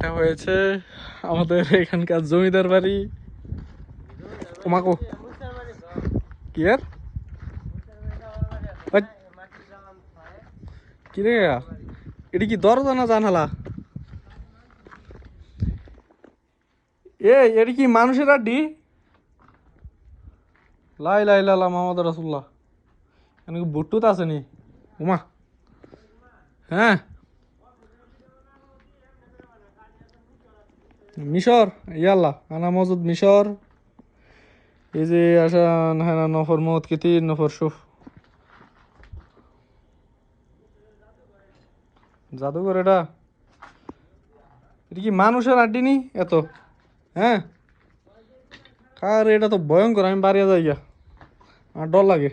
এটা হয়েছে আমাদের এখানকার জমিদার বাড়ি। ওমাকো কি আর কি রে, এটা কি দরজা না জানালা? এটা কি মানুষের আড্ডি? লাই লাই লালা মোহাম্মদ রাসুল্লাহ, এখানে কি বুটুত আসেনি? উমা, হ্যাঁ মিশর, ইয়াল্লা আনা মজুদ মিশর। এই যে আসান হ্যাঁ নফর মত কিতির নফর সুফ জাদুঘর। এটা এটা কি মানুষের আড্ডি নি এত? হ্যাঁ কার, এটা তো ভয়ঙ্কর, আমি বাড়িয়ে যাই গিয়া, আর ডর লাগে।